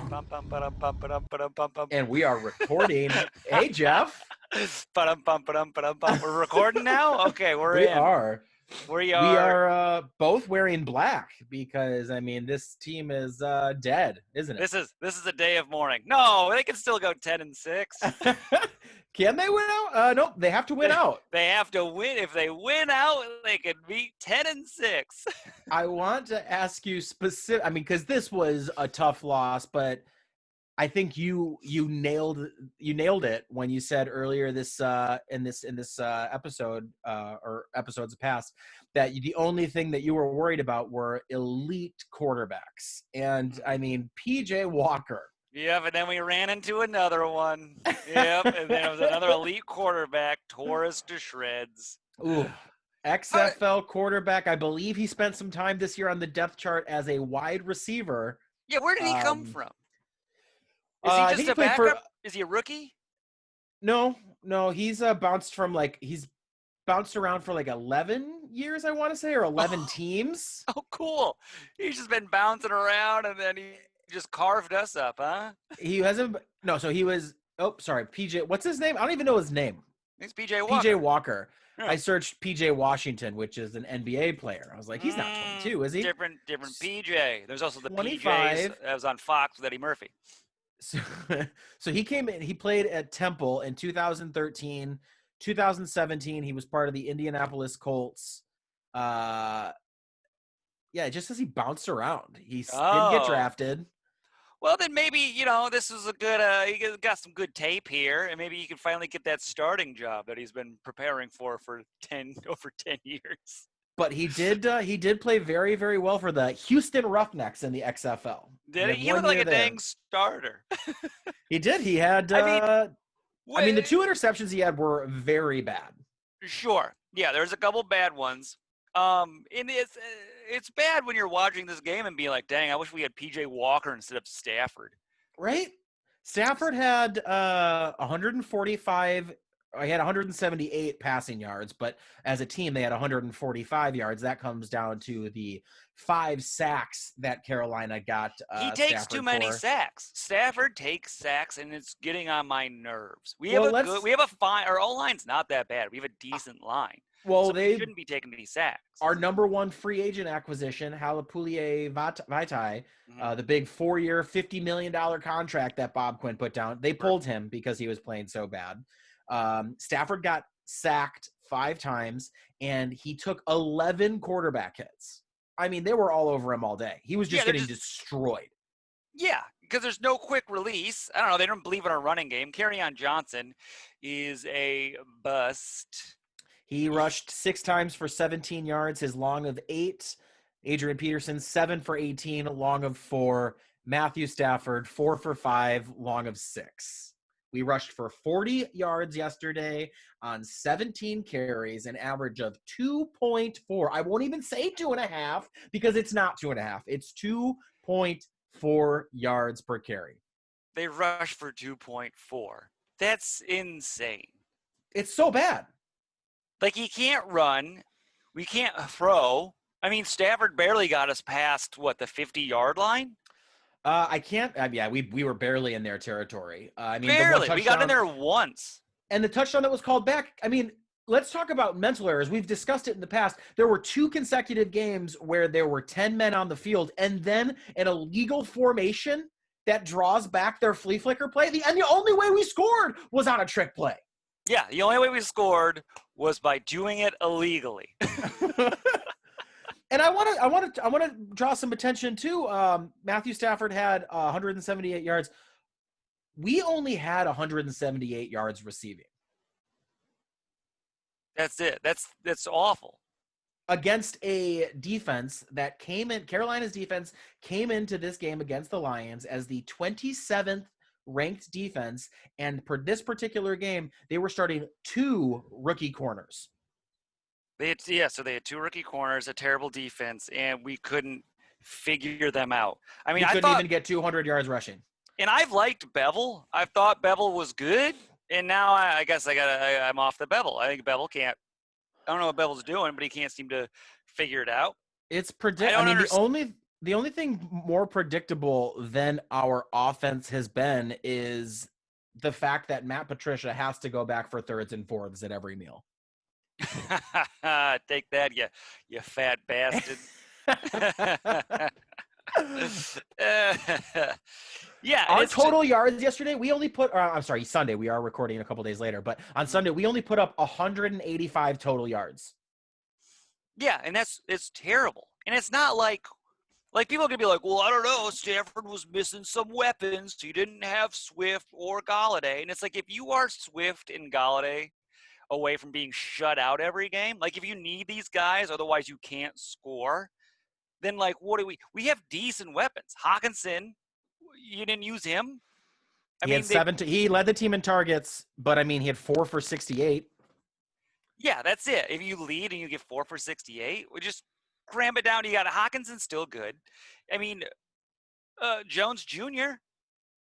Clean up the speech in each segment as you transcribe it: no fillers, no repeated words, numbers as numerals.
Bum, bum, ba-dum, bum, ba-dum, ba-dum, bum, bum. And we are recording. Hey, Jeff. Ba-dum, bum, ba-dum, ba-dum, bum. We're recording now? Okay, we're We in. are. We We are. are both wearing black because, I mean, this team is dead, isn't it? This is a day of mourning. No, they can still go 10-6. Can they win out? Nope, they have to win out. They have to win. If they win out, they could beat 10-6. I want to ask you specific. I mean, because this was a tough loss, but I think you nailed it when you said earlier this in this episode or episodes past that the only thing that you were worried about were elite quarterbacks, and I mean PJ Walker. Yep, and then we ran into another one. Yep, and then it was another elite quarterback, tore us to shreds. Ooh, XFL quarterback. I believe he spent some time this year on the depth chart as a wide receiver. Yeah, where did he come from? Is he I just think he a played backup? Is he a rookie? No, he's he's bounced around for like 11 years, I want to say, or 11 teams. Oh, cool. He's just been bouncing around, and then he just carved us up, huh? He hasn't. No, so he was. Oh, sorry, PJ. What's his name? I don't even know his name. He's PJ Walker. PJ Walker. Yeah. I searched PJ Washington, which is an NBA player. I was like, he's not 22, is he? Different PJ. There's also the 25. PJs that was on Fox with Eddie Murphy. So he came in. He played at Temple in 2013, 2017. He was part of the Indianapolis Colts. Yeah, it just says he bounced around. He didn't get drafted. Well, then maybe, this is a good, he got some good tape here, and maybe he can finally get that starting job that he's been preparing for over 10 years. But he did play very, very well for the Houston Roughnecks in the XFL. Did he? He looked like a dang starter. He did. He had, I mean, the 2 interceptions he had were very bad. Sure. Yeah, there's a couple bad ones. And it's bad when you're watching this game and being like, dang, I wish we had PJ Walker instead of Stafford. Right? Stafford had 145. He had 178 passing yards, but as a team, they had 145 yards. That comes down to the 5 sacks that Carolina got. He takes Stafford too many for. sacks. Stafford takes sacks, and it's getting on my nerves. We have a fine. Our O-line's not that bad. We have a decent line. Well, so they shouldn't be taking these sacks. Our number 1 free agent acquisition, Halapoulier Vaitai, the big 4-year, $50 million contract that Bob Quinn put down. They pulled him because he was playing so bad. Stafford got sacked 5 times, and he took 11 quarterback hits. I mean, they were all over him all day. He was just getting destroyed. Yeah, because there's no quick release. I don't know. They don't believe in our running game. Kerryon Johnson is a bust. He rushed 6 times for 17 yards, his long of 8. Adrian Peterson, 7 for 18, long of 4. Matthew Stafford, 4 for 5, long of 6. We rushed for 40 yards yesterday on 17 carries, an average of 2.4. I won't even say 2.5 because it's not 2.5. It's 2.4 yards per carry. They rushed for 2.4. That's insane. It's so bad. Like, he can't run. We can't throw. I mean, Stafford barely got us past, the 50-yard line? I can't. Yeah, we were barely in their territory. I mean, barely. We got in there once. And the touchdown that was called back. I mean, let's talk about mental errors. We've discussed it in the past. There were 2 consecutive games where there were 10 men on the field, and then an illegal formation that draws back their flea flicker play. And the only way we scored was on a trick play. Yeah, the only way we scored was by doing it illegally. And I want to draw some attention to Matthew Stafford had 178 yards. We only had 178 yards receiving. That's it. That's awful. Against a defense that Carolina's defense came into this game against the Lions as the 27th ranked defense, and for this particular game, they were starting 2 rookie corners. So they had 2 rookie corners, a terrible defense, and we couldn't figure them out. I mean, we couldn't even get 200 yards rushing. And I've liked Bevel. I thought Bevel was good, and now I guess I'm off the Bevel. I think Bevel can't. I don't know what Bevel's doing, but he can't seem to figure it out. It's predictable. I mean, The only thing more predictable than our offense has been is the fact that Matt Patricia has to go back for thirds and fourths at every meal. Take that, you fat bastard. Yeah, and Our it's just, total yards yesterday, we only put, I'm sorry, Sunday, we are recording a couple days later, but on Sunday, we only put up 185 total yards. yeah, and it's terrible. And it's not like people are gonna be like, well, I don't know, Stanford was missing some weapons. So you didn't have Swift or Galladay. And it's like, if you are Swift and Galladay away from being shut out every game, like if you need these guys, otherwise you can't score, then like what do we have decent weapons. Hawkinson, you didn't use him. I He had mean, they, he led the team in targets, but I mean, he had 4 for 68. yeah, that's it. If you lead and you get 4 for 68, we just cram it down. You got a Hawkinson still good. I mean, Jones Jr.,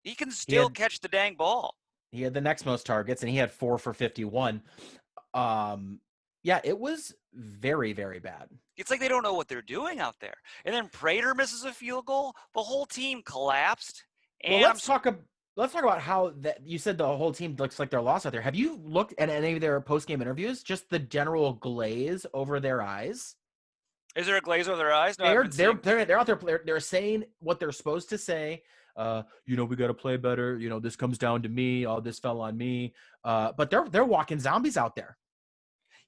he can still catch the dang ball. He had the next most targets, and he had 4 for 51. Yeah, it was very, very bad. It's like they don't know what they're doing out there. And then Prater misses a field goal. The whole team collapsed. And well, let's talk about how that you said the whole team looks like they're lost out there. Have you looked at any of their post-game interviews? Just the general glaze over their eyes. Is there a glaze over their eyes? No, they're out there. They're saying what they're supposed to say. We got to play better. This comes down to me. All this fell on me. But they're walking zombies out there.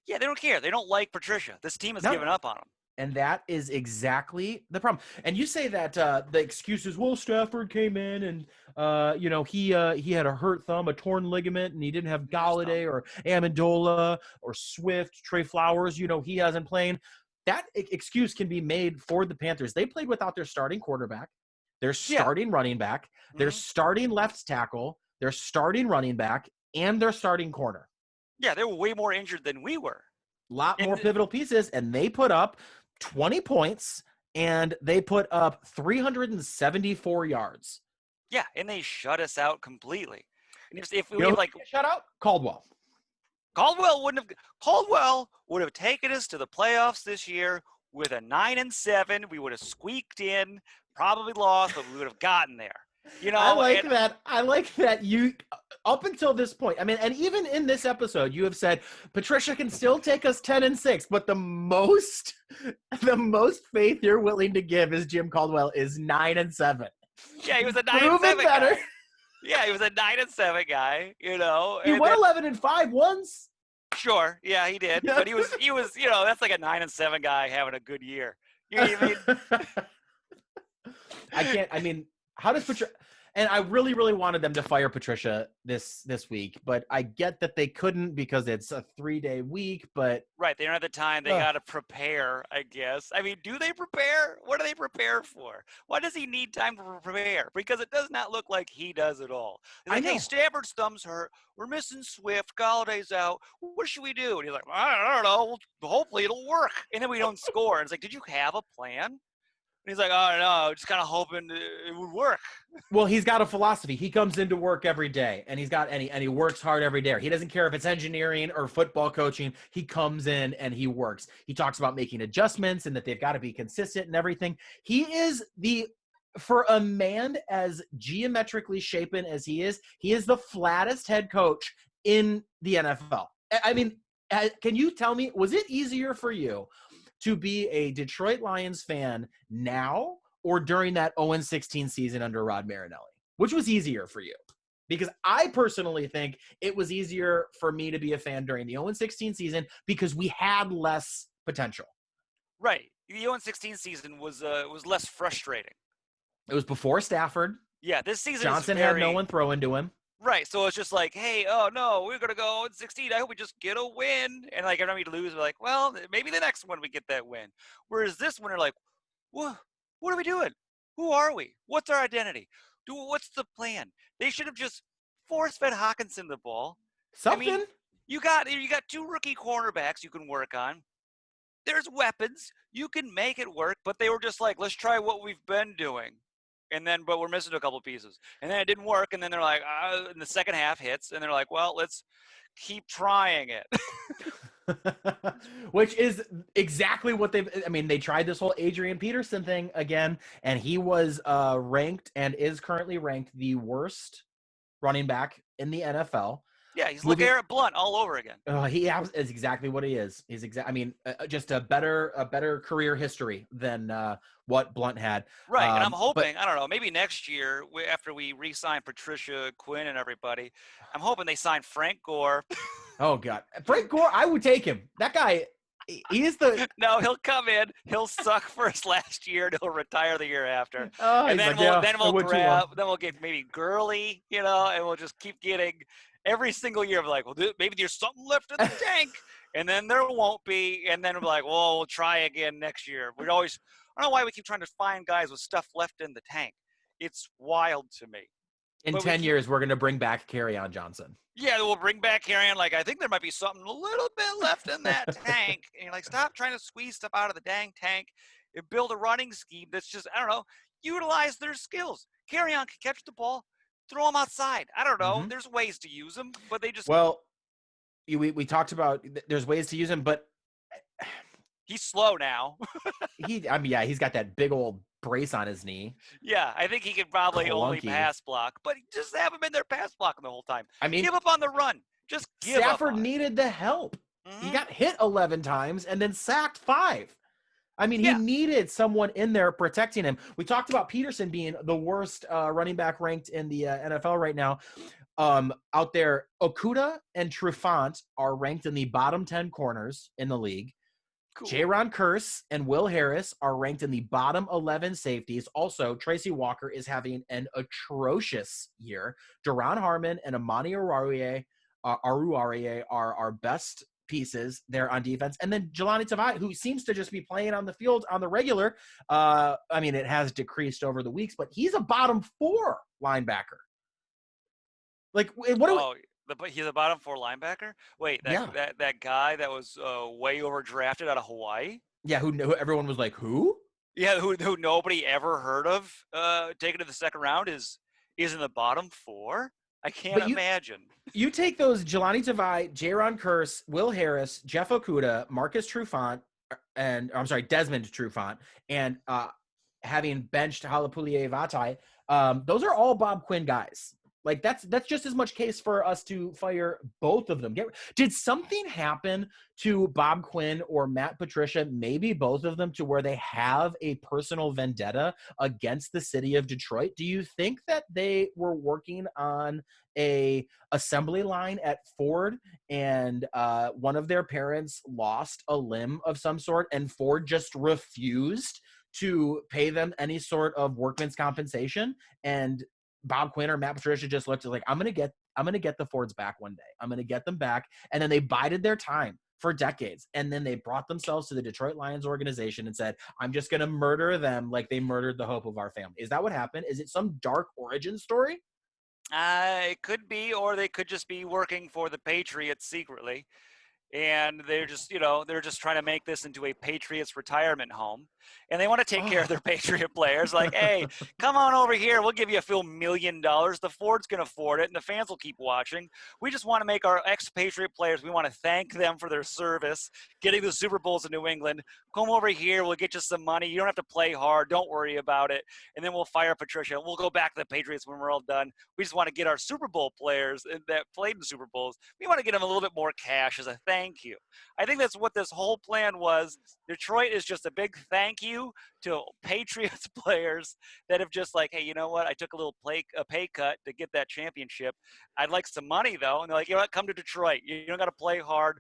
Yeah, they don't care. They don't like Patricia. This team has given up on him. And that is exactly the problem. And you say that the excuse is, well, Stafford came in and he had a hurt thumb, a torn ligament, and he didn't have Galladay or Amendola or Swift, Trey Flowers. He hasn't played. That excuse can be made for the Panthers. They played without their starting quarterback, their starting running back, their starting left tackle, their starting running back, and their starting corner. Yeah, they were way more injured than we were. A lot more pivotal pieces, and they put up 20 points, and they put up 374 yards. Yeah, and they shut us out completely. And if we like shut out Caldwell would have taken us to the playoffs this year with a 9-7. We would have squeaked in, probably lost, but we would have gotten there. I like that you up until this point. I mean, and even in this episode, you have said Patricia can still take us 10-6, but the most faith you're willing to give is Jim Caldwell is 9-7. Yeah, he was a 9-7 guy. Yeah, he was a 9-7 guy. He won 11-5 once. Sure, yeah, he did. But he was. That's like a 9-7 guy having a good year. You know what I mean? How does Patricia? And I really, really wanted them to fire Patricia this week, but I get that they couldn't because it's a 3-day week. But right, they don't have the time. They got to prepare, I guess. I mean, do they prepare? What do they prepare for? Why does he need time to prepare? Because it does not look like he does at all. He's like, hey, Stafford's thumb's hurt. We're missing Swift. Galladay's out. What should we do? And he's like, I don't know. Hopefully it'll work. And then we don't score. And it's like, did you have a plan? And he's like, oh, no, just kind of hoping it would work. Well, he's got a philosophy. He comes into work every day, and he works hard every day. He doesn't care if it's engineering or football coaching. He comes in and he works. He talks about making adjustments and that they've got to be consistent and everything. He is for a man as geometrically shapen as he is the flattest head coach in the NFL. I mean, can you tell me, was it easier for you to be a Detroit Lions fan now or during that 0-16 season under Rod Marinelli? Which was easier for you? Because I personally think it was easier for me to be a fan during the 0-16 season because we had less potential. Right. The 0-16 season was less frustrating. It was before Stafford. Yeah, this season Johnson had no one throw into him. Right, so it's just like, hey, oh no, we're gonna go 16. I hope we just get a win. And like every time we lose, we're like, well, maybe the next one we get that win. Whereas this one, they're like, what are we doing? Who are we? What's our identity? What's the plan? They should have just force-fed Hawkinson the ball. Something. I mean, you got 2 rookie cornerbacks you can work on. There's weapons. You can make it work, but they were just like, let's try what we've been doing. But we're missing a couple pieces. And then it didn't work. And then they're like, and the second half hits. And they're like, well, let's keep trying it. Which is exactly what they tried this whole Adrian Peterson thing again, and he was ranked and is currently ranked the worst running back in the NFL. Yeah, he's Moving, LeGarrette Blunt all over again. he is exactly what he is. He's just a better career history than what Blunt had. Right, and I'm But hoping, I don't know, maybe next year, after we re-sign Patricia, Quinn, and everybody, I'm hoping they sign Frank Gore. oh god, Frank Gore, I would take him. That guy, he is the. No, he'll come in, he'll suck for his last year, and he'll retire the year after. Oh, And he's then like, yeah, I we'll went too long. get maybe Gurley, and we'll just keep getting every single year of like, well, maybe there's something left in the tank, and then there won't be, and then we're like, well, we'll try again next year. I don't know why we keep trying to find guys with stuff left in the tank. It's wild to me. In But 10 years, we're going to bring back Kerryon Johnson. Yeah, we'll bring back Carrion. Like, I think there might be something a little bit left in that tank. And you're like, stop trying to squeeze stuff out of the dang tank and build a running scheme that's just, I don't know, utilize their skills. Carrion can catch the ball, throw them outside. I don't know. Mm-hmm. There's ways to use them, but they just. Well, we talked about there's ways to use him, but he's slow now. he's got that big old brace on his knee. Yeah, I think he could probably only pass block, but just have him in there pass blocking the whole time. I mean, give up on the run. Just give Stafford up needed the help. Mm-hmm. He got hit 11 times and then sacked 5. I mean, he needed someone in there protecting him. We talked about Peterson being the worst running back ranked in the NFL right now. Out there, Okudah and Trufant are ranked in the bottom 10 corners in the league. Cool. Jaron Kearse and Will Harris are ranked in the bottom 11 safeties. Also, Tracy Walker is having an atrocious year. Duron Harmon and Amani Aruarie are our best pieces there on defense. And then Jelani Tavai, who seems to just be playing on the field on the regular. It has decreased over the weeks, but he's a bottom 4 linebacker. Like, what do we... He's a bottom 4 linebacker? Wait, that guy that was way overdrafted out of Hawaii? Yeah, who everyone was like, who? Yeah, who nobody ever heard of taken to the second round is in the bottom 4? I can't imagine. You take those Jelani Tavai, Jaron Kearse, Will Harris, Jeff Okudah, Marcus Trufant, Desmond Trufant, and having benched Halapulie Vatai, those are all Bob Quinn guys. Like, that's just as much case for us to fire both of them. Did something happen to Bob Quinn or Matt Patricia, maybe both of them, to where they have a personal vendetta against the city of Detroit? Do you think that they were working on a assembly line at Ford and one of their parents lost a limb of some sort and Ford just refused to pay them any sort of workman's compensation, and Bob Quinn or Matt Patricia just looked like, I'm gonna get the Fords back one day. I'm gonna get them back. And then they bided their time for decades. And then they brought themselves to the Detroit Lions organization and said, I'm just gonna murder them like they murdered the hope of our family. Is that what happened? Is it some dark origin story? It could be, or they could just be working for the Patriots secretly. And they're just, they're just trying to make this into a Patriots retirement home. And they want to take care of their Patriot players. Like, hey, come on over here. We'll give you a few $1 million. The Fords can afford it, and the fans will keep watching. We just want to make our ex-Patriot players, we want to thank them for their service, getting the Super Bowls in New England. Come over here. We'll get you some money. You don't have to play hard. Don't worry about it. And then we'll fire Patricia. We'll go back to the Patriots when we're all done. We just want to get our Super Bowl players that played in Super Bowls. We want to get them a little bit more cash as a thank you. I think that's what this whole plan was. Detroit is just a big thank you to Patriots players that have just like, hey, you know what? I took a little pay cut to get that championship. I'd like some money, though. And they're like, you know what? Come to Detroit. You don't got to play hard.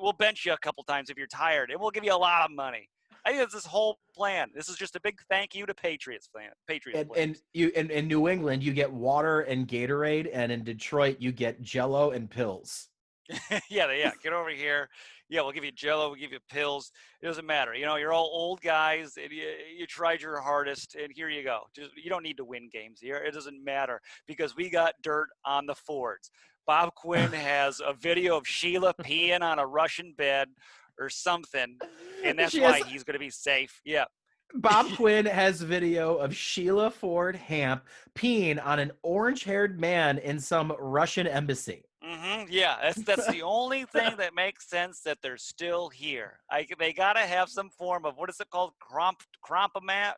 We'll bench you a couple times if you're tired, and we'll give you a lot of money. I think that's this whole plan. This is just a big thank you to Patriots players. And in New England, you get water and Gatorade, and in Detroit, you get Jell-O and pills. Yeah. Get over here. Yeah, we'll give you Jell-O. We'll give you pills. It doesn't matter. You're all old guys. And you tried your hardest, and here you go. You don't need to win games here. It doesn't matter because we got dirt on the Fords. Bob Quinn has a video of Sheila peeing on a Russian bed or something, and that's why he's going to be safe. Yeah. Bob Quinn has video of Sheila Ford Hamp peeing on an orange-haired man in some Russian embassy. Mm-hmm. Yeah, that's the only thing that makes sense that they're still here. They got to have some form of, what is it called? Cromptomat,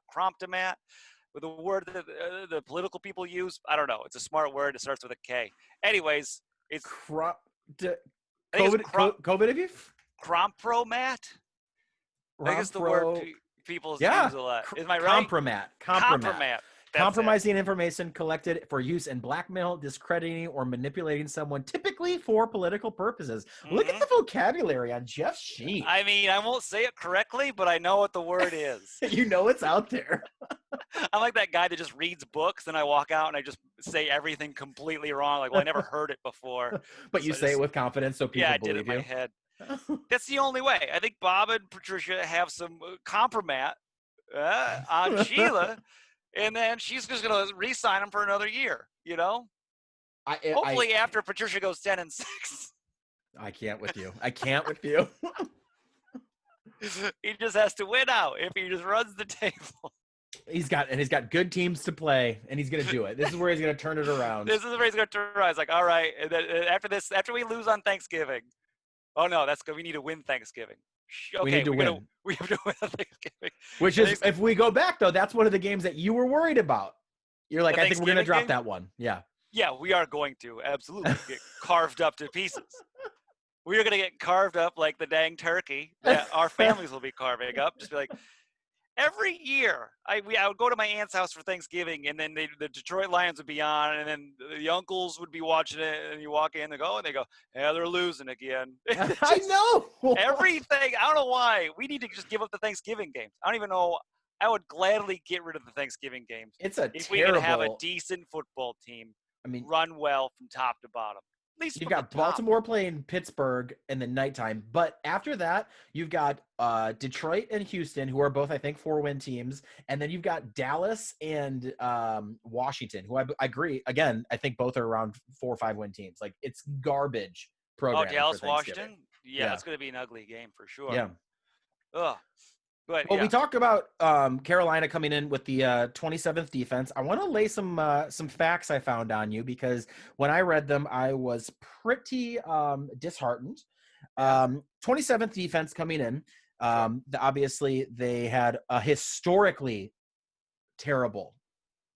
with a word that the political people use. I don't know. It's a smart word. It starts with a K. Anyways, it's Cro- I think it's COVID? Crompromat. I think it's the word Rompro. people Yeah. use a lot. Is my right? Compromat. Compromat. That's it. Compromising information collected for use in blackmail, discrediting, or manipulating someone, typically for political purposes. Look at the vocabulary on Jeff Sheet. I mean, I won't say it correctly, but I know what the word is. You know it's out there. I'm like that guy that just reads books, and I walk out and I just say everything completely wrong. Like, well, I never heard it before. But you say it with confidence so people believe you. Yeah, I did it in my head. That's the only way. I think Bob and Patricia have some compromat on Sheila, and then she's just going to re-sign him for another year, you know? Hopefully after Patricia goes 10-6. I can't with you. I can't with you. He just has to win out if he just runs the table. He's got good teams to play, and he's going to do it. This is where he's going to turn it around. This is where he's going to turn it around. It's like, all right, and then after we lose on Thanksgiving, oh no, that's good. We need to win Thanksgiving. Okay, we need to win. We have to win on Thanksgiving. Which is, if we go back though, that's one of the games that you were worried about. You're like, I think we're going to drop that one. Yeah. Yeah, we are going to absolutely get carved up to pieces. We are going to get carved up like the dang turkey that our families will be carving up. Just be like, every year, I would go to my aunt's house for Thanksgiving, and then the Detroit Lions would be on, and then the uncles would be watching it, and you walk in, they go, yeah, they're losing again. I know. Everything. I don't know why. We need to just give up the Thanksgiving games. I don't even know. I would gladly get rid of the Thanksgiving games. If we could have a decent football team, run well from top to bottom. At least you've got Baltimore playing Pittsburgh in the nighttime, but after that, you've got Detroit and Houston, who are both, I think, 4-win teams, and then you've got Dallas and Washington, who I agree. Again, I think both are around 4 or 5-win teams. Like, it's garbage program. Oh, Dallas, Washington. Yeah, that's going to be an ugly game for sure. Yeah. Ugh. But, we talked about Carolina coming in with the 27th defense. I want to lay some facts I found on you, because when I read them, I was pretty disheartened. 27th defense coming in. Obviously, they had a historically terrible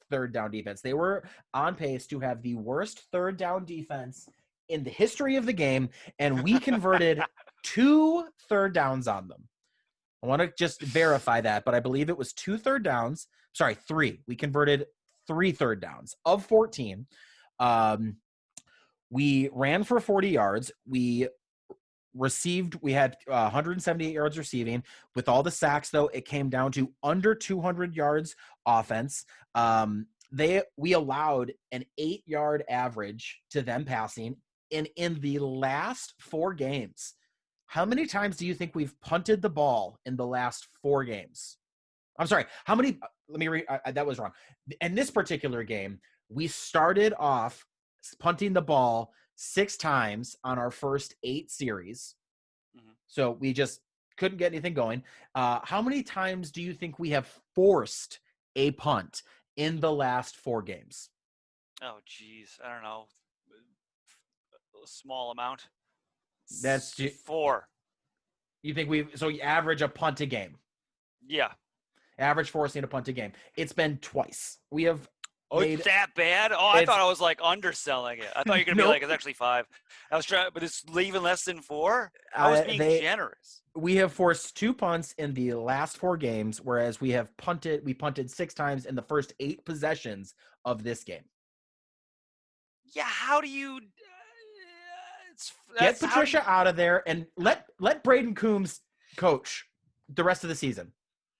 third down defense. They were on pace to have the worst third down defense in the history of the game, and we converted 2 third downs on them. I want to just verify that, but I believe it was 2 third downs. Sorry, 3. We converted 3 third downs of 14. We ran for 40 yards. We had 178 yards receiving. With all the sacks, though, it came down to under 200 yards offense. We allowed an 8-yard average to them passing. And in the last 4 games, how many times do you think we've punted the ball in the last 4 games? I'm sorry. How many? Let me read. That was wrong. In this particular game, we started off punting the ball 6 times on our first 8 series. Mm-hmm. So we just couldn't get anything going. How many times do you think we have forced a punt in the last 4 games? Oh, geez. I don't know. A small amount. That's 4. You think you average a punt a game? Yeah. Average forcing a punt a game. It's been twice. We have. It's that bad? Oh, I thought I was like underselling it. I thought you were gonna be like, it's actually 5. I was trying, but it's leaving less than 4. I was being generous. We have forced 2 punts in the last 4 games, whereas we punted 6 times in the first 8 possessions of this game. Yeah, how do you? Get Patricia out of there and let Braden Coombs coach the rest of the season.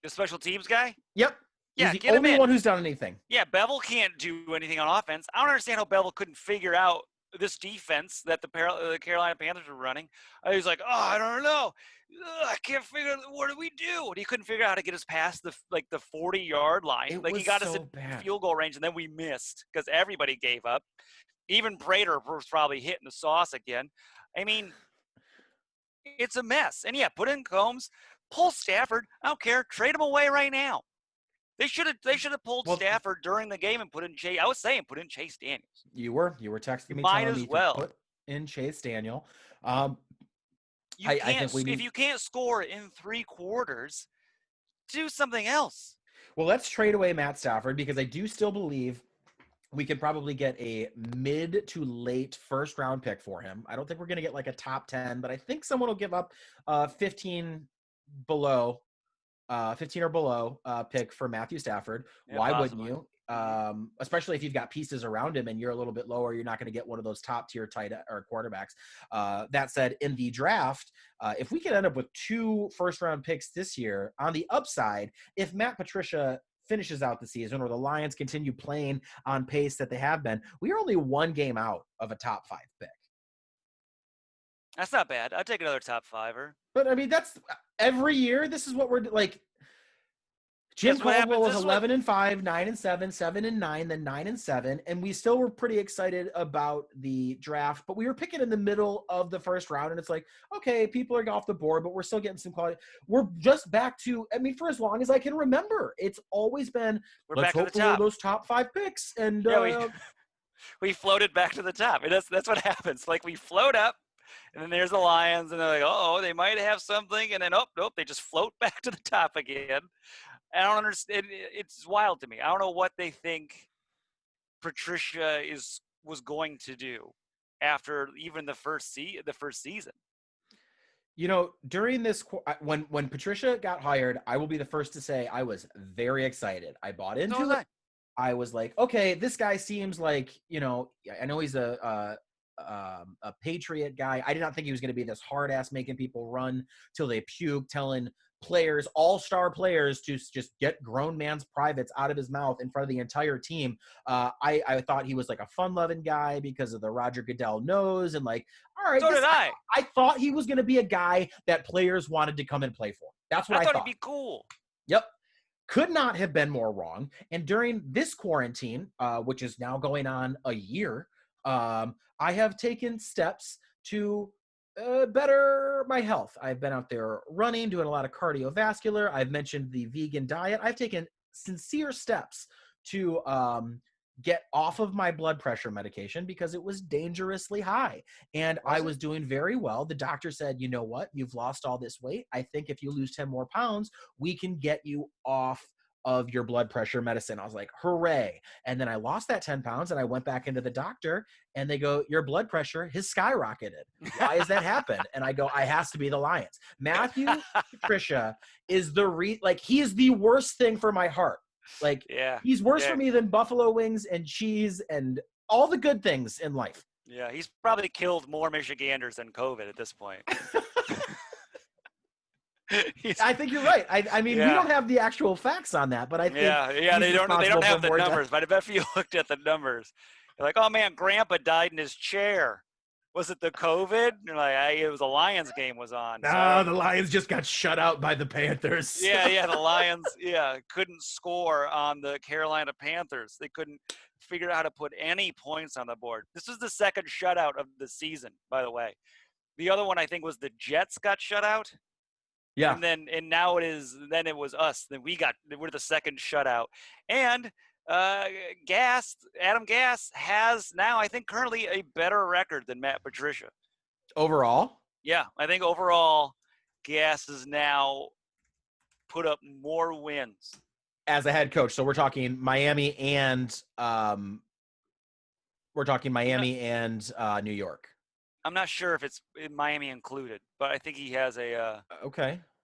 The special teams guy? Yep. Yeah, he's the only one who's done anything. Yeah, Bevel can't do anything on offense. I don't understand how Bevel couldn't figure out this defense that the Carolina Panthers were running. He was like, I don't know. I can't figure out, what do we do? And he couldn't figure out how to get us past the 40-yard line. He got us in field goal range, and then we missed because everybody gave up. Even Prater was probably hitting the sauce again. I mean, it's a mess. And, yeah, put in Combs, pull Stafford. I don't care. Trade him away right now. They should have pulled Stafford during the game and put in Chase. I was saying put in Chase Daniels. You were texting me. Might as well. in Chase Daniel. I think we If need. you can't score in 3 quarters, do something else. Well, let's trade away Matt Stafford because I do still believe we could probably get a mid to late first round pick for him. I don't think we're going to get like a top 10, but I think someone will give up 15 below 15 or below pick for Matthew Stafford. Yeah, Why wouldn't possibly. you? Especially if you've got pieces around him and you're a little bit lower, you're not going to get one of those top tier tight or quarterbacks. That said, in the draft, if we could end up with 2 first round picks this year, on the upside, if Matt Patricia finishes out the season or the Lions continue playing on pace that they have been, we are only 1 game out of a top 5 pick. That's not bad. I'd take another top fiver. But I mean, that's every year. This is what we're like. Jim Caldwell was 11-5, 9-7, 7-9, then 9-7, and we still were pretty excited about the draft. But we were picking in the middle of the first round, and it's like, okay, people are off the board, but we're still getting some quality. We're just back to, I mean, for as long as I can remember, it's always been. Let's hope for one of those top 5 picks, and we floated back to the top. And that's what happens. Like we float up, and then there's the Lions, and they're like, oh, they might have something, and then nope, they just float back to the top again. I don't understand. It's wild to me. I don't know what they think Patricia was going to do after even the first season. You know, during this, when Patricia got hired, I will be the first to say I was very excited. I bought into it. I was like, okay, this guy seems like, you know, I know he's a Patriot guy. I did not think he was going to be this hard ass making people run till they puke, telling players, all-star players, to just get grown man's privates out of his mouth in front of the entire team. I thought he was like a fun-loving guy because of the Roger Goodell nose, and like, all right. So did I. I thought he was going to be a guy that players wanted to come and play for. That's what I thought. He'd be cool. Yep. Could not have been more wrong. And during this quarantine, which is now going on a year, I have taken steps to better my health. I've been out there running, doing a lot of cardiovascular. I've mentioned the vegan diet. I've taken sincere steps to get off of my blood pressure medication because it was dangerously high. And I was doing very well. The doctor said, you know what? You've lost all this weight. I think if you lose 10 more pounds, we can get you off of your blood pressure medicine. I was like, hooray. And then I lost that 10 pounds and I went back into the doctor and they go, your blood pressure has skyrocketed. Why has that happened? And I go, I has to be the Lions. Matthew Patricia is he is the worst thing for my heart. Like, he's worse for me than buffalo wings and cheese and all the good things in life. Yeah, he's probably killed more Michiganders than COVID at this point. I think you're right. I mean, we don't have the actual facts on that, but I think they don't have the numbers. But I bet if you looked at the numbers, you're like, oh man, Grandpa died in his chair. Was it the COVID? You're like, it was a Lions game was on. No, the Lions just got shut out by the Panthers. The Lions, couldn't score on the Carolina Panthers. They couldn't figure out how to put any points on the board. This was the second shutout of the season, by the way. The other one I think was the Jets got shut out. Yeah. And now it was us. Then we're the second shutout. And Adam Gass has now, I think, currently a better record than Matt Patricia. Overall? Yeah, I think overall Gass has now put up more wins. As a head coach. So we're talking Miami and New York. I'm not sure if it's Miami included, but I think he has a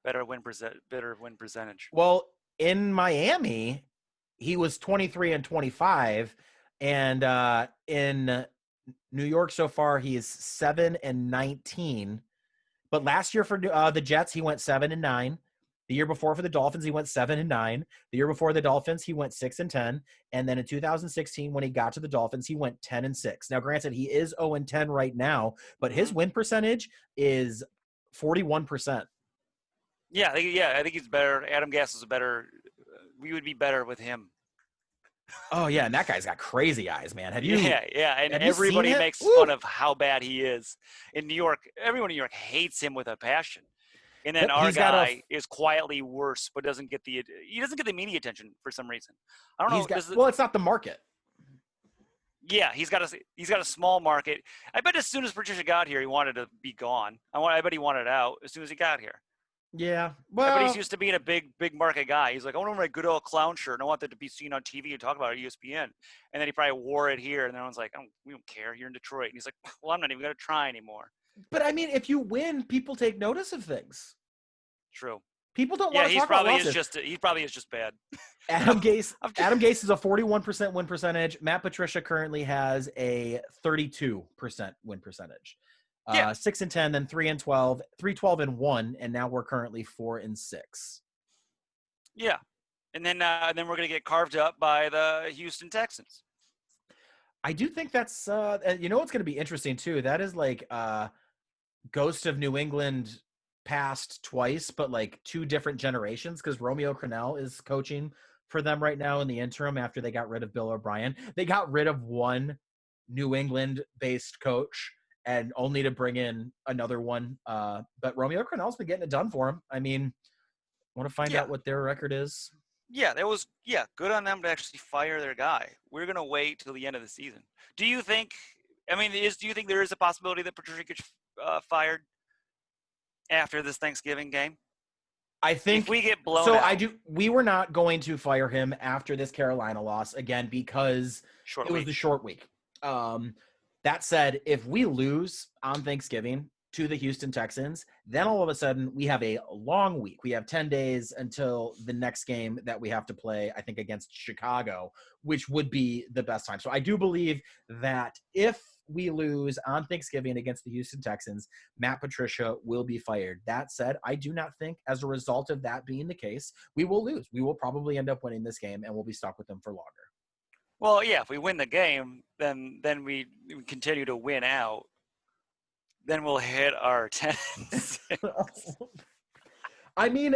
better win percentage. Well, in Miami, he was 23-25, and in New York so far he is 7-19. But last year for the Jets he went 7-9. The year before for the Dolphins, he went 7-9. The year before the Dolphins, he went 6-10. And then in 2016, when he got to the Dolphins, he went 10-6. Now, granted, he is 0-10 right now, but his win percentage is 41%. Yeah, I think he's better. Adam Gass is better. We would be better with him. Oh yeah, and that guy's got crazy eyes, man. Have you? Yeah, and everybody makes fun of how bad he is in New York. Everyone in New York hates him with a passion. And then our guy is quietly worse, but doesn't get the media attention for some reason. I don't know. Well, it's not the market. Yeah, he's got a small market. I bet as soon as Patricia got here, he wanted to be gone. I bet he wanted out as soon as he got here. Yeah. I bet he's Well, used to being a big market guy. He's like, I want to wear my good old clown shirt, and I want that to be seen on TV and talk about it at ESPN. And then he probably wore it here, and everyone's like, we don't care. You're in Detroit. And he's like, well, I'm not even going to try anymore. but I mean, if you win, people take notice of things. True. People don't Yeah, want to talk about losses. he probably is just bad. Adam Gase is a 41% win percentage. Matt Patricia currently has a 32% win percentage. Yeah. 6-10, then 3-12, 3-12-1, and now we're currently 4-6. Yeah, and then we're gonna get carved up by the Houston Texans. I do think that's what's going to be interesting too. That is like Ghost of New England passed twice, but like two different generations, because Romeo Crennel is coaching for them right now in the interim after they got rid of Bill O'Brien. They got rid of one New England-based coach and only to bring in another one. But Romeo Crennel's been getting it done for him. I mean, want to find out what their record is? Yeah, that was good on them to actually fire their guy. We're gonna wait till the end of the season. Do you think? I mean, do you think there is a possibility that Patricia gets fired after this Thanksgiving game? I think if we get blown out. We were not going to fire him after this Carolina loss again because it was the short week. That said, if we lose on Thanksgiving to the Houston Texans, then all of a sudden we have a long week. We have 10 days until the next game that we have to play, I think, against Chicago, which would be the best time. So I do believe that if we lose on Thanksgiving against the Houston Texans, Matt Patricia will be fired. That said, I do not think as a result of that being the case, we will lose. We will probably end up winning this game and we'll be stuck with them for longer. Well, yeah, if we win the game, then we continue to win out. Then we'll hit our 10. I mean,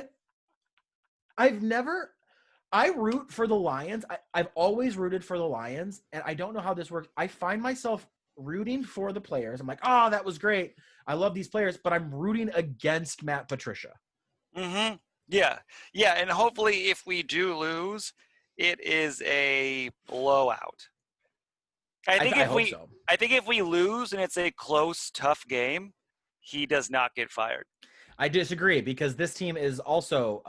I root for the Lions. I've always rooted for the Lions, and I don't know how this works. I find myself rooting for the players. I'm like, oh, that was great. I love these players, but I'm rooting against Matt Patricia. Mm-hmm. Yeah. Yeah, and hopefully if we do lose, it is a blowout. I think if we lose and it's a close, tough game, he does not get fired. I disagree because this team is also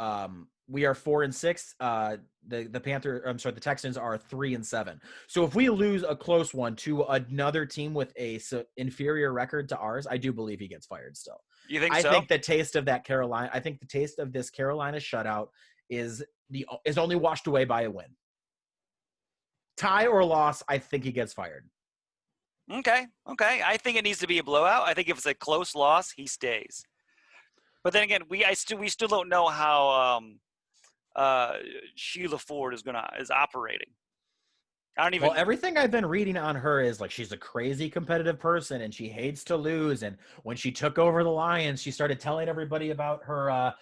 we are 4-6. The Texans are 3-7. So if we lose a close one to another team with a inferior record to ours, I do believe he gets fired still. You think so? I think the taste of this Carolina shutout is only washed away by a win. Tie or loss, I think he gets fired. Okay. I think it needs to be a blowout. I think if it's a close loss, he stays. But then again, we still don't know how Sheila Ford is operating. Well, everything I've been reading on her is like she's a crazy competitive person and she hates to lose. And when she took over the Lions, she started telling everybody about her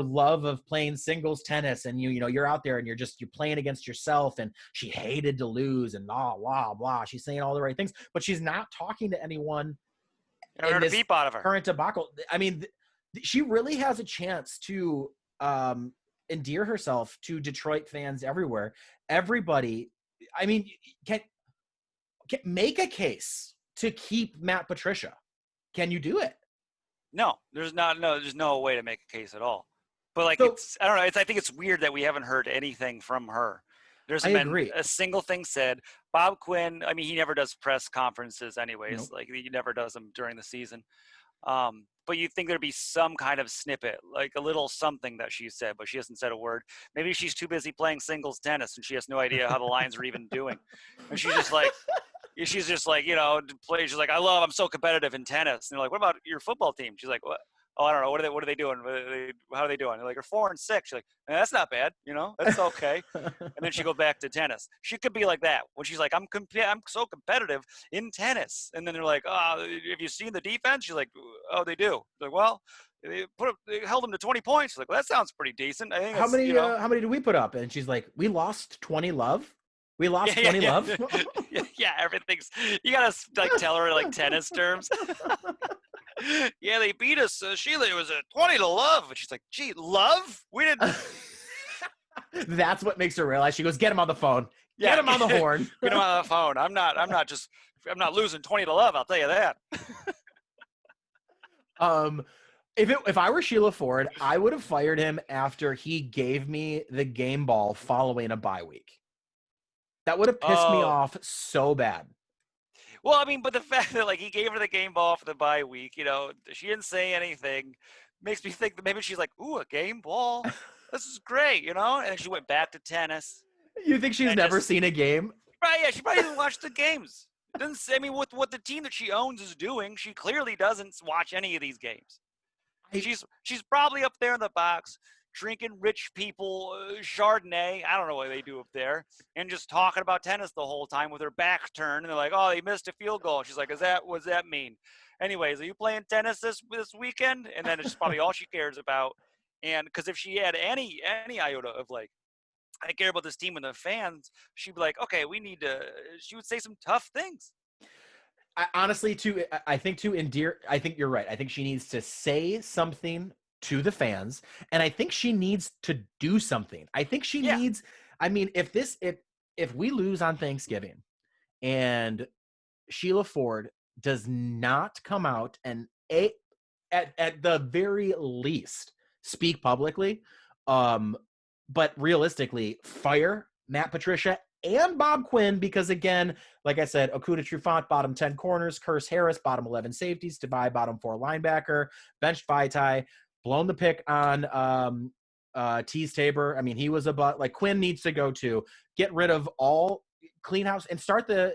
love of playing singles tennis. And you're out there and you're playing against yourself. And she hated to lose and blah blah blah. She's saying all the right things, but she's not talking to anyone. I heard a peep out of her. Current debacle. I mean, she really has a chance to endear herself to Detroit fans everywhere. Everybody. I mean, can make a case to keep Matt Patricia. Can you do it? No, there's no way to make a case at all. But I don't know. I think it's weird that we haven't heard anything from her. There's been a single thing said. Bob Quinn, I mean, he never does press conferences anyways. Nope. Like he never does them during the season. But you'd think there'd be some kind of snippet, like a little something that she said, but she hasn't said a word. Maybe she's too busy playing singles tennis and she has no idea how the Lions are even doing. And she's just like, she's like, I'm so competitive in tennis. And they're like, what about your football team? She's like, what? Oh, I don't know. What are they doing? How are they doing? They're like, they're 4-6. She's like, that's not bad. That's okay. And then she goes back to tennis. She could be like that when she's like, I'm so competitive in tennis. And then they're like, oh, have you seen the defense? She's like, oh, they do. They're like, well, they held them to 20 points. She's like, well, that sounds pretty decent. I think how many did we put up? And she's like, we lost 20 love. We lost 20 love. Yeah, everything's. You gotta tell her like tennis terms. Yeah, they beat us, Sheila. It was a 20-love. And she's like, gee, love? We didn't. That's what makes her realize. She goes, get him on the phone. Get Yeah, him on the horn. get him on the phone. I'm not losing 20-11. I'll tell you that. If I were Sheila Ford, I would have fired him after he gave me the game ball following a bye week. That would have pissed me Oh, off so bad. well, I mean, but the fact that like he gave her the game ball for the bye week, she didn't say anything, makes me think that maybe she's like, "Ooh, a game ball. This is great," and she went back to tennis You think she's and never just seen a game? right. Yeah, she probably didn't watch the games. Doesn't say, I mean, what the team that she owns is doing, she clearly doesn't watch any of these games. I, She's probably up there in the box drinking rich people Chardonnay. I don't know what they do up there, and just talking about tennis the whole time with her back turned. And they're like, "Oh, they missed a field goal." She's like, what does that mean?" Anyways, are you playing tennis this weekend? And then it's probably all she cares about. And because if she had any iota of like, I care about this team and the fans, she'd be like, okay, we need to. She would say some tough things. honestly, I think to endear, I think you're right. I think she needs to say something to the fans, and I think she needs to do something. I think she Yeah, needs. I mean, if we lose on Thanksgiving, and Sheila Ford does not come out and at the very least speak publicly, but realistically fire Matt Patricia and Bob Quinn, because again, like I said, Okuda Trufant, bottom 10 corners, Curse Harris, bottom 11 safeties, Tabai, bottom 4 linebacker, benched Vaitai, blown the pick on Tease Tabor. I mean, he was a butt. Like, Quinn needs to go to get rid of all, clean house and start the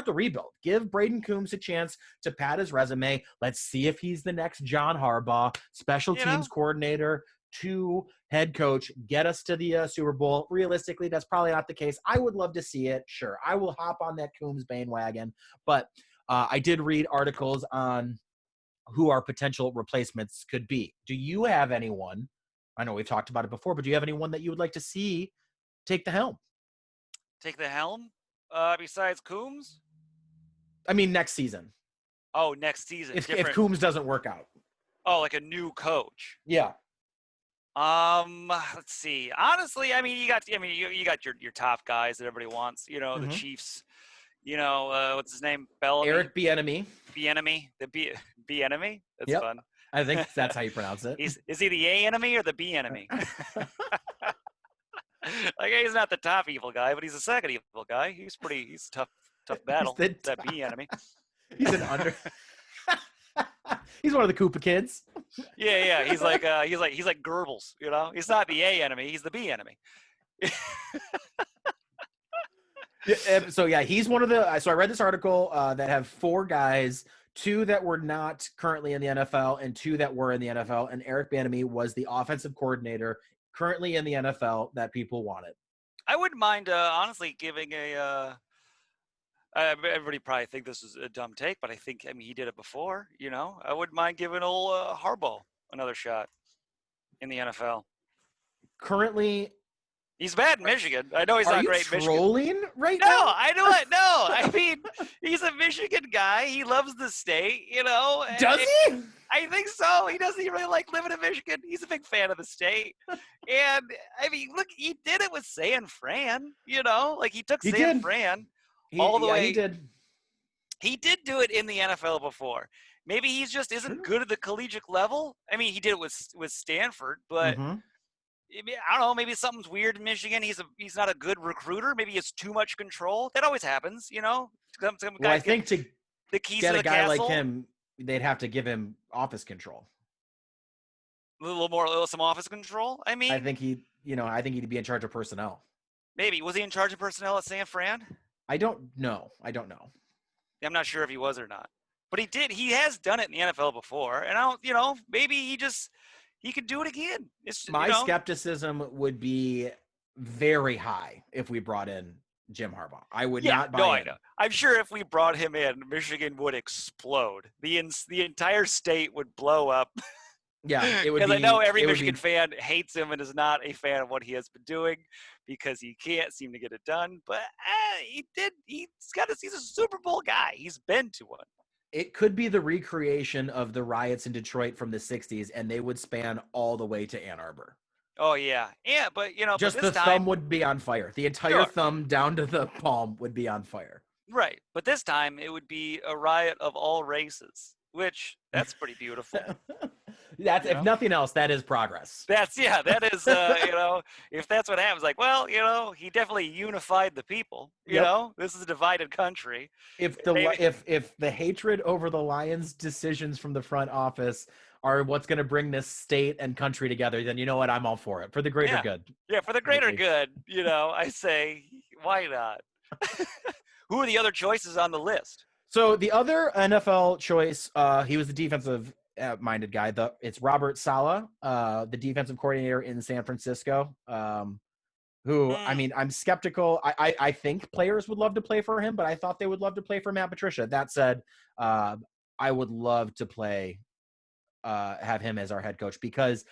rebuild. Give Braden Coombs a chance to pad his resume. Let's see if he's the next John Harbaugh, special teams coordinator to head coach, get us to the Super Bowl. Realistically, that's probably not the case. I would love to see it. Sure, I will hop on that Coombs bandwagon. But I did read articles on who our potential replacements could be. Do you have anyone? I know we've talked about it before, but do you have anyone that you would like to see take the helm? Take the helm. Besides Coombs. I mean, next season. Oh, next season. If Coombs doesn't work out. Oh, like a new coach. Yeah. Let's see. Honestly, I mean, you got your top guys that everybody wants. The Chiefs. What's his name? Bellamy. Eric Bieniemy. Bieniemy. The B enemy. That's fun. I think that's how you pronounce it. Is he the A enemy or the B enemy? Like, he's not the top evil guy, but he's the second evil guy. He's tough battle. That B enemy. He's an under. He's one of the Koopa kids. Yeah. He's like Goebbels. He's not the A enemy. He's the B enemy. So yeah, he's one of the. So I read this article that have 4 guys, 2 that were not currently in the NFL and 2 that were in the NFL. And Eric Bieniemy was the offensive coordinator currently in the NFL that people wanted. I wouldn't mind honestly giving a. Everybody probably think this is a dumb take, but I mean he did it before. I wouldn't mind giving old Harbaugh another shot in the NFL. Currently, he's bad in Michigan. I know he's not great in Michigan. Are you trolling right now? No, I know it. No, I mean he's a Michigan guy. He loves the state. Does he? I think so. He doesn't really like living in Michigan. He's a big fan of the state. And I mean, look, he did it with San Fran. Like he took San Fran. All the way. He did. He did do it in the NFL before. Maybe he's just isn't good at the collegiate level. I mean, he did it with Stanford, but I don't know. Maybe something's weird in Michigan. He's not a good recruiter. Maybe he has too much control. That always happens, Well, I think to the keys get to the a guy castle, like him, they'd have to give him office control. A little some office control. I mean, I think he'd be in charge of personnel. Maybe was he in charge of personnel at San Fran? I don't know. I'm not sure if he was or not, but he did. He has done it in the NFL before, and I don't. Maybe he could do it again. My skepticism would be very high if we brought in Jim Harbaugh. I would not buy it. I know. I'm sure if we brought him in, Michigan would explode. The entire state would blow up. Yeah, it would. Because I know every Michigan fan hates him and is not a fan of what he has been doing because he can't seem to get it done. But he did. He's a Super Bowl guy. He's been to one. It could be the recreation of the riots in Detroit from the 60s, and they would span all the way to Ann Arbor. Oh yeah, yeah, but but Just this the thumb time, would be on fire. The entire sure, thumb down to the palm would be on fire. right, but this time it would be a riot of all races, which that's pretty beautiful. That's, You if know, nothing else, that is progress. that is if that's what happens, like, well, he definitely unified the people. Yep. This is a divided country. Maybe, If the hatred over the Lions' decisions from the front office are what's going to bring this state and country together, then you know what? I'm all for it, for the greater yeah, good. yeah, for the greater Absolutely. good. I say, why not? Who are the other choices on the list? So the other NFL choice, he was the defensive minded guy. It's Robert Saleh, the defensive coordinator in San Francisco. Who, I Hmm. mean, I'm skeptical. I think players would love to play for him, but I thought they would love to play for Matt Patricia. That said, I would love to have him as our head coach, because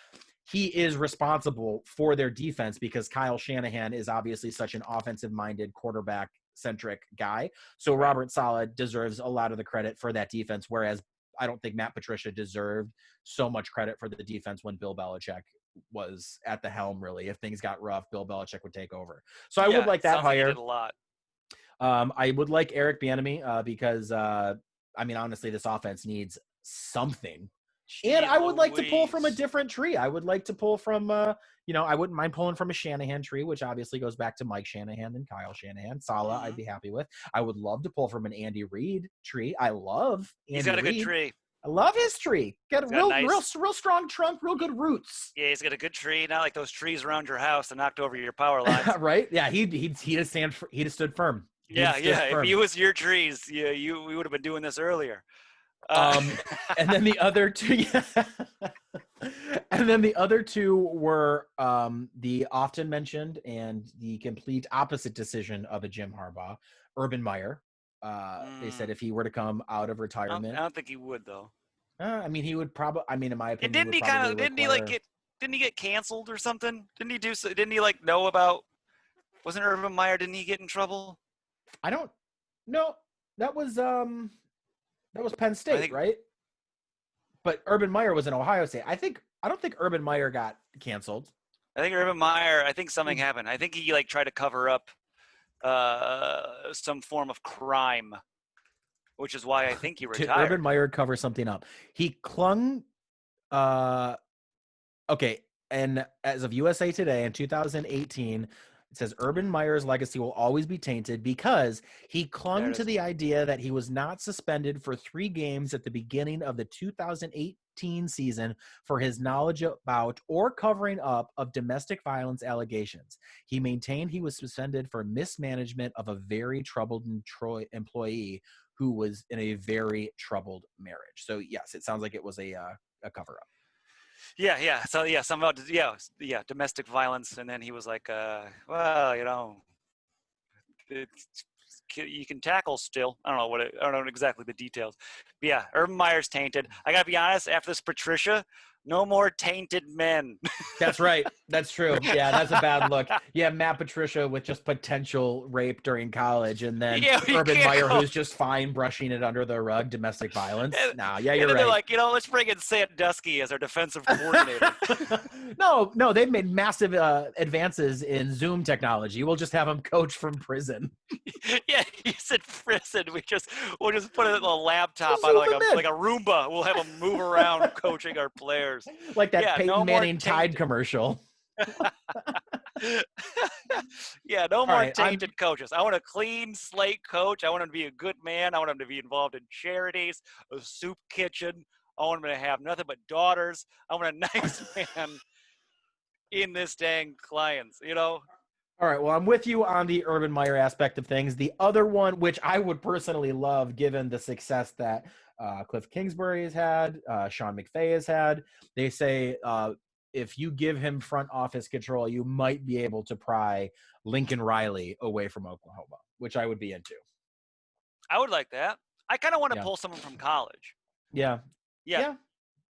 he is responsible for their defense, because Kyle Shanahan is obviously such an offensive minded, quarterback centric guy. So Right. Robert Saleh deserves a lot of the credit for that defense, whereas I don't think Matt Patricia deserved so much credit for the defense when Bill Belichick was at the helm. Really, if things got rough, Bill Belichick would take over. So I would Yeah, like it that sounds like he did hire. a lot. I would like Eric Bieniemy, because I mean, honestly, this offense needs something. And Jeez I would like to pull from a Louise. different tree. I would like to pull from, I wouldn't mind pulling from a Shanahan tree, which obviously goes back to Mike Shanahan and Kyle Shanahan. Saleh, I'd Hmm. be happy with. I would love to pull from an Andy Reid tree. I love He's Andy got a good Reid. tree. I love his tree. Got a He's got a nice. real strong trunk, real good roots. Yeah, he's got a good tree. Not like those trees around your house that knocked over your power lines. Right? Yeah, he'd he'd have stood firm. He'd have Yeah, stood yeah. If firm. he was your trees, yeah, we would have been doing this earlier. Uh, Um, and then the other two, and then the other two were the often mentioned and the complete opposite decision of a Jim Harbaugh, Urban Meyer. They said if he were to come out of I retirement, don't think he would though. I mean, he would probably. I mean, in my And opinion, he didn't would he kind probably of? Didn't he like require. get? Didn't he get canceled or something? Didn't he do? Didn't he like know about? Wasn't Urban Meyer? Didn't he get in trouble? I don't know. That was Penn I State, think. right? But Urban Meyer was in Ohio State. I don't think Urban Meyer got canceled. I think Urban Meyer. I think something happened. I think he like tried to cover up some form of crime, which is why I think he Did Urban retired. Meyer cover something up? He clung. Uh, okay, and as of USA Today in 2018, it says Urban Meyer's legacy will always be tainted because he There clung it to is. the idea that he was not suspended for 3 games at the beginning of the 2018 season for his knowledge about or covering up of domestic violence allegations. He maintained he was suspended for mismanagement of a very troubled employee who was in a very troubled marriage. So yes, it sounds like it was a cover up. Yeah, yeah. So yeah, some about yeah, domestic violence, and then he was like, well, it's, you can tackle still. I don't know I don't know exactly the details. But yeah, Urban Meyer's tainted. I gotta be honest. After this Patricia, no more tainted men. That's right. That's true. Yeah, that's a bad look. Yeah, Matt Patricia with just potential rape during college, and then Yeah, we Urban can't Meyer go. who's just fine brushing it under the rug, domestic violence. And, Nah, yeah, and you're then they're right. like, let's bring in Sandusky as our defensive coordinator. No, they've made massive advances in Zoom technology. We'll just have him coach from prison. Yeah, he's in prison. We'll just put it in a We'll laptop on zoom him like a Roomba. We'll have him move around coaching our players. in like that Yeah, no Peyton more Manning Tide tainted. commercial. Yeah, no All more right, I'm tainted coaches. I want a clean slate coach. I want him to be a good man. I want him to be involved in charities, a soup kitchen. I want him to have nothing but daughters. I want a nice man in this dang clients. All right. Well, I'm with you on the Urban Meyer aspect of things. The other one, which I would personally love, given the success that Cliff Kingsbury has had, Sean McVay has had, they say if you give him front office control, you might be able to pry Lincoln Riley away from Oklahoma, which I would be into. I would like that. I kind of want to Yeah. pull someone from college. Yeah. Yeah, Yeah.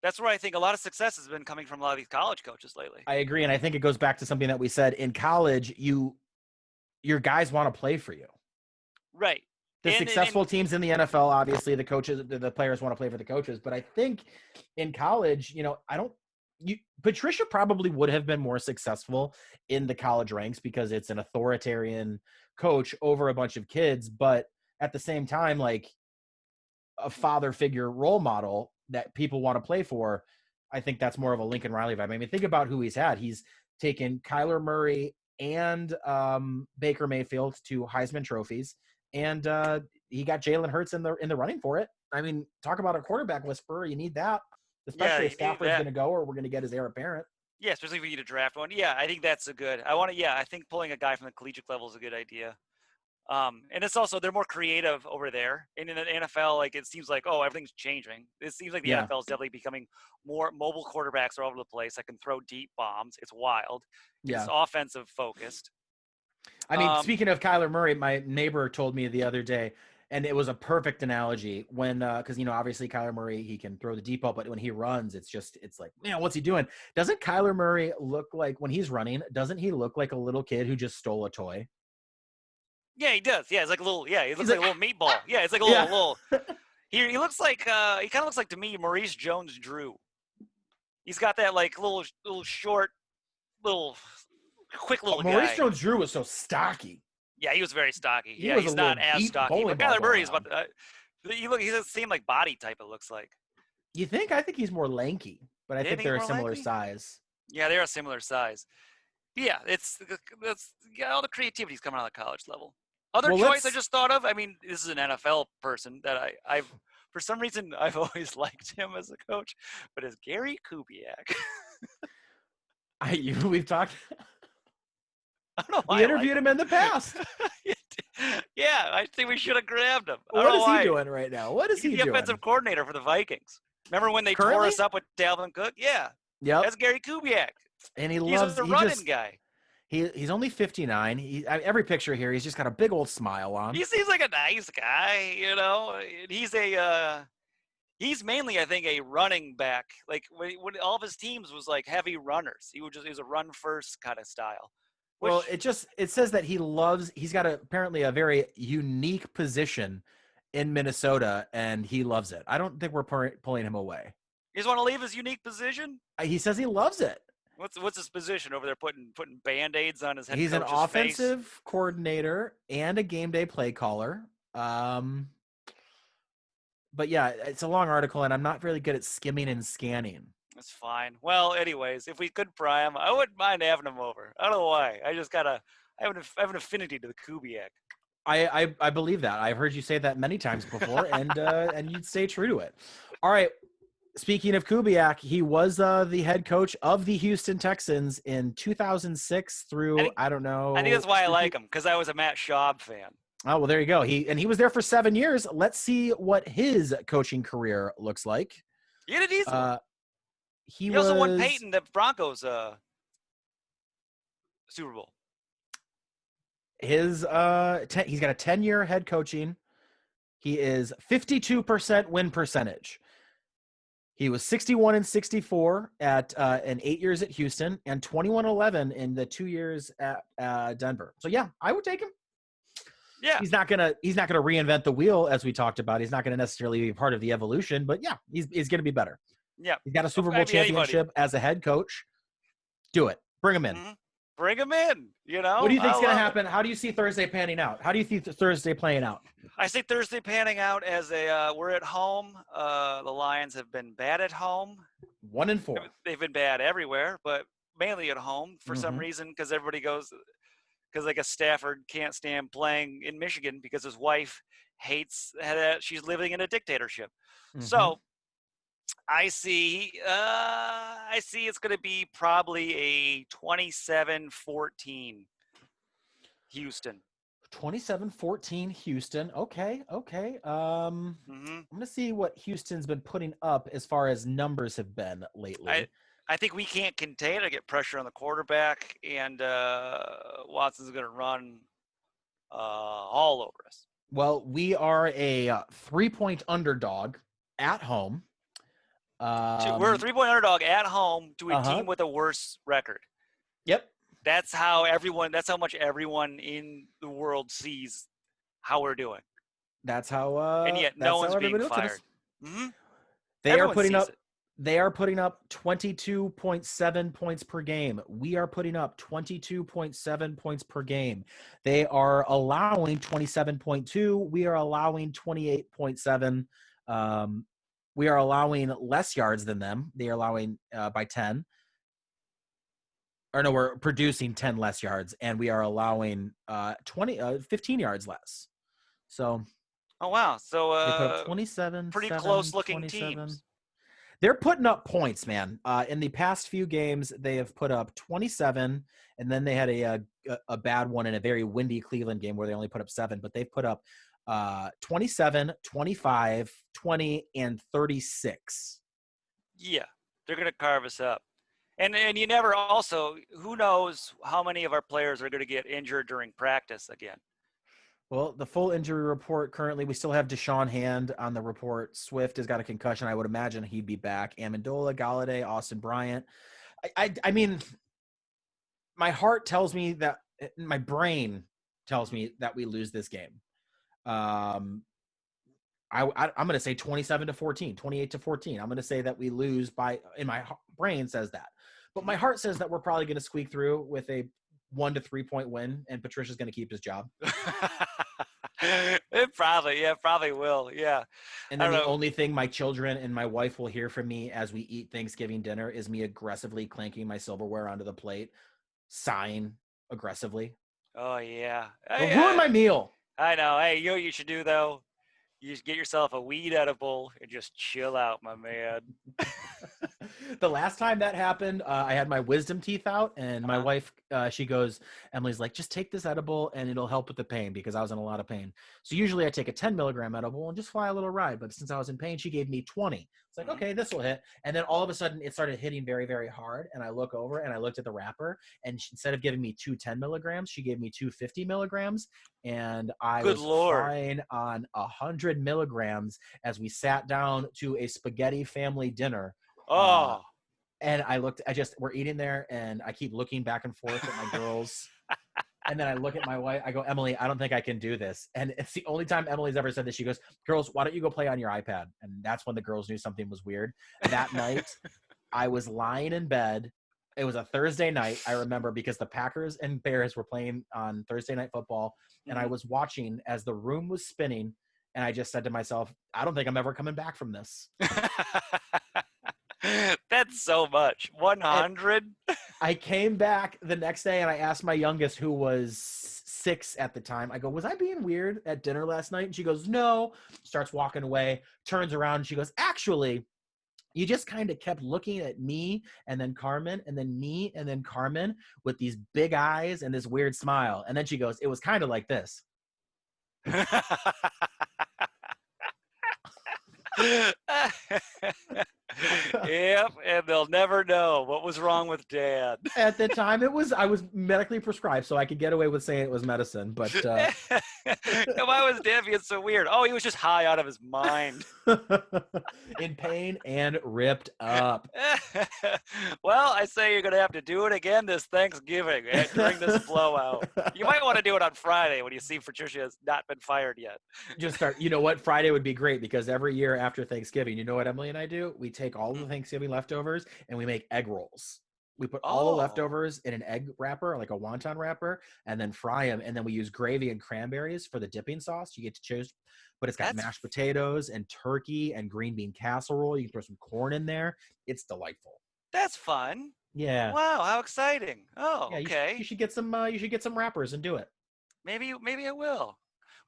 that's where I think a lot of success has been coming from a lot of these college coaches lately. I agree. And I think it goes back to something that we said in college, your guys want to play for you. Right. The successful And teams in the NFL, obviously the players want to play for the coaches. But I think in college, Patricia probably would have been more successful in the college ranks because it's an authoritarian coach over a bunch of kids, but at the same time, like a father figure role model that people want to play for, I think that's more of a Lincoln Riley vibe. I mean, think about who he's had. He's taken Kyler Murray and Baker Mayfield to Heisman trophies, and he got Jalen Hurts in the running for it. I mean, talk about a quarterback whisperer. You need that, Yeah, especially if you need Stafford's that. going to go or we're going to get his heir apparent. Yeah, especially if you need to draft one. Yeah, I think that's a good. I think pulling a guy from the collegiate level is a good idea. And it's also they're more creative over there. And in the NFL, like it seems like everything's changing. It seems like the Yeah, NFL is definitely becoming more mobile quarterbacks are all over the place. I can throw deep bombs. It's wild. It's yeah. offensive focused. I mean, Um, speaking of Kyler Murray, my neighbor told me the other day, and it was a perfect analogy when, because obviously Kyler Murray, he can throw the deep ball, but when he runs, it's like, man, what's he doing? Doesn't Kyler Murray look like when he's running? Doesn't he look like a little kid who just stole a toy? yeah, he does. Yeah, it's like a little. Yeah, he He's looks like like, a little meatball. Yeah, it's like a yeah, little. He looks like he kind of looks like to me Maurice Jones-Drew. He's got that like little short, little quick little Maurice guy. Jones-Drew was so stocky. Yeah, he was very stocky. He Yeah, was a he's not little as deep stocky, bowling but ball Kyler going Murray is about. around. He's the same like body type. It looks like. You think? I think he's more lanky, but I Yeah, I think think he's they're a more similar likely. size. Yeah, they're a similar size. Yeah, that's all the creativity's coming out of the college level. Other Well, choice I let's. just thought of. I mean, this is an NFL person that I've for some reason I've always liked him as a coach, but is Gary Kubiak. We've talked. I don't know why We I like interviewed him in the him. past. Yeah, I think we should have grabbed him. I don't What know is he why. doing right now? What is He's he the doing offensive coordinator for the Vikings. Remember when they tore currently? us up with Dalvin Cook? Yeah, Yep. that's Gary Kubiak. And He's a running guy. he's only 59. Every picture here, he's just got a big old smile on. He seems like a nice guy, and he's mainly, I think, a running back. Like when all of his teams was like heavy runners. He was a run first kind of style. Well, Which it says that he's got apparently a very unique position in Minnesota and he loves it. I don't think we're pulling him away. you just want to leave his unique position. He says he loves it. What's his position over there? Putting band-aids on his head He's an coach's face. offensive coordinator and a game day play caller. But yeah, it's a long article and I'm not really good at skimming and scanning. That's fine. Well, anyways, if we could pry him, I wouldn't mind having him over. I don't know why. I have an affinity to the Kubiak. I believe that. I've heard you say that many times before, and you'd stay true to it. All right. Speaking of Kubiak, he was the head coach of the Houston Texans in 2006 through I don't know. I think that's why I like him because I was a Matt Schaub fan. Oh well, there you go. He was there for 7 years. Let's see what his coaching career looks like. He had a decent one. He also won Peyton the Broncos Super Bowl. He's got a 10-year head coaching. He is 52% win percentage. He was 61-64 at in 8 years at Houston and 21-11 in the 2 years at Denver. So yeah, I would take him. Yeah, he's not gonna reinvent the wheel as we talked about. He's not gonna necessarily be part of the evolution, but yeah, he's gonna be better. Yeah, he's got a Super Bowl championship as a head coach. Do it. Bring him in. Mm-hmm. Bring him in. What do you think's gonna happen? How do you see Thursday panning out? How do you see Thursday playing out? I see Thursday panning out as we're at home. The Lions have been bad at home. 1-4. They've been bad everywhere, but mainly at home for some reason because everybody goes because like a Stafford can't stand playing in Michigan because his wife hates that she's living in a dictatorship. So I see it's going to be probably a 27-14 Houston. 27-14 Houston. Okay. I'm going to see what Houston's been putting up as far as numbers have been lately. I think we can't contain it. Get pressure on the quarterback, and Watson's going to run all over us. Well, we are a 3-point underdog at home. We're a 3-point underdog at home to a team with a worse record. Yep. That's how much everyone in the world sees how we're doing. That's how and yet no one's being fired. They are putting up They are putting up 22.7 points per game. We are putting up 22.7 points per game. They are allowing 27.2. We are allowing 28.7. We are allowing less yards than them. They are allowing by 10. Or no, we're producing 10 less yards, and we are allowing 15 yards less. So, Oh wow! So they put up 27, pretty 7, close looking 27. teams. They're putting up points, man. In the past few games, they have put up 27, and then they had a bad one in a very windy Cleveland game where they only put up 7, but they've put up 27, 25, 20, and 36. Yeah, they're gonna carve us up. And you never also, who knows how many of our players are going to get injured during practice again. Well, the full injury report currently, we still have Deshaun Hand on the report. Swift has got a concussion. I would imagine he'd be back. Amendola, Galladay, Austin Bryant. I mean, my heart tells me that my brain tells me that we lose this game. I'm going to say 27-14, 28-14. I'm going to say that we lose by, and my brain says that. But my heart says that we're probably going to squeak through with a 1 to 3 point win, and Patricia's going to keep his job. It probably will. Yeah. And then the only thing my children and my wife will hear from me as we eat Thanksgiving dinner is me aggressively clanking my silverware onto the plate, sighing aggressively. Oh yeah. It'll ruin my meal. I know. Hey, you know what you should do though? You should get yourself a weed edible and just chill out, my man. The last time that happened, I had my wisdom teeth out, and my wife, she goes, Emily's like, just take this edible and it'll help with the pain, because I was in a lot of pain. So usually I take a 10 milligram edible and just fly a little ride. But since I was in pain, she gave me 20. It's like, okay, this will hit. And then all of a sudden it started hitting very, very hard. And I look over and I looked at the wrapper, and instead of giving me 2 10 milligrams, she gave me 2 50 milligrams. And I was flying on 100 milligrams as we sat down to a spaghetti family dinner. And we're eating there, and I keep looking back and forth at my girls. And then I look at my wife. I go, Emily, I don't think I can do this. And it's the only time Emily's ever said this. She goes, girls, why don't you go play on your iPad? And that's when the girls knew something was weird. That night, I was lying in bed. It was a Thursday night, I remember, because the Packers and Bears were playing on Thursday Night Football. And I was watching as the room was spinning. And I just said to myself, I don't think I'm ever coming back from this. That's so much. 100. I came back the next day and I asked my youngest, who was 6 at the time, I go, was I being weird at dinner last night? And she goes, no. Starts walking away, turns around, and she goes, actually, you just kind of kept looking at me and then Carmen and then me and then Carmen with these big eyes and this weird smile. And then she goes, it was kind of like this. Yep, and they'll never know what was wrong with Dad. At the time, I was medically prescribed, so I could get away with saying it was medicine. But why was Dad being so weird? Oh, he was just high out of his mind, in pain and ripped up. Well, I say you're gonna have to do it again this Thanksgiving during this blowout. You might want to do it on Friday when you see Patricia has not been fired yet. Just start. You know what? Friday would be great, because every year after Thanksgiving, you know what Emily and I do? We take all the Thanksgiving leftovers and we make egg rolls. We put all the leftovers in an egg wrapper, like a wonton wrapper, and then fry them. And then we use gravy and cranberries for the dipping sauce. You get to choose, but it's got mashed potatoes and turkey and green bean casserole. You can throw some corn in there. It's delightful. That's fun. Yeah. Wow, how exciting. Oh, yeah, okay. You should get some. You should get some wrappers and do it. Maybe I will.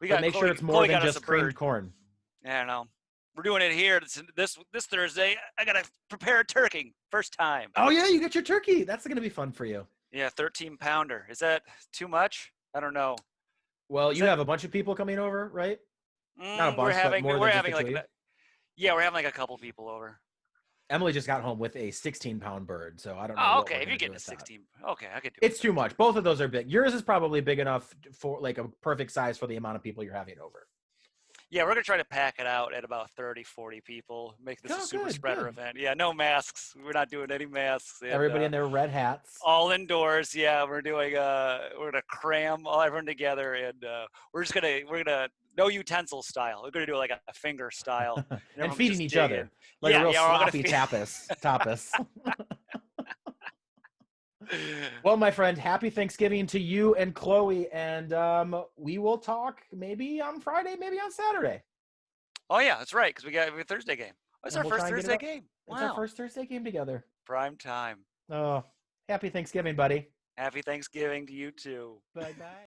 But make sure it's more than just creamed corn. I don't know. We're doing it here this Thursday. I gotta prepare a turkey first time. Oh yeah, you got your turkey. That's gonna be fun for you. Yeah, 13-pounder. Is that too much? I don't know. Well, you have a bunch of people coming over, right? Not a bunch, but more than just the two. Yeah, we're having like a couple people over. Emily just got home with a 16-pound bird, so I don't know. Oh, okay. If you're getting a 16, okay, I could do it. It's too much. Both of those are big. Yours is probably big enough for like a perfect size for the amount of people you're having over. Yeah, we're going to try to pack it out at about 30, 40 people. Make this a Oh, super good, spreader good. event. Yeah, no masks. We're not doing any masks. And, Everybody in their red hats. all indoors. Yeah, we're doing. We're gonna cram everyone together, and we're gonna no utensil style. We're gonna do like a finger style, and And everyone can feeding just each dig in. other like a Yeah, real yeah, we're all gonna sloppy tapas. feed. Well, my friend, happy Thanksgiving to you and Chloe, and we will talk maybe on Friday, maybe on Saturday. Oh yeah, that's right, because we got a Thursday game. Oh, it's And our we'll first try and get it Thursday up. game. It's our Wow, first Thursday game together. prime time. Oh, happy Thanksgiving, buddy. Happy Thanksgiving to you too. Bye-bye.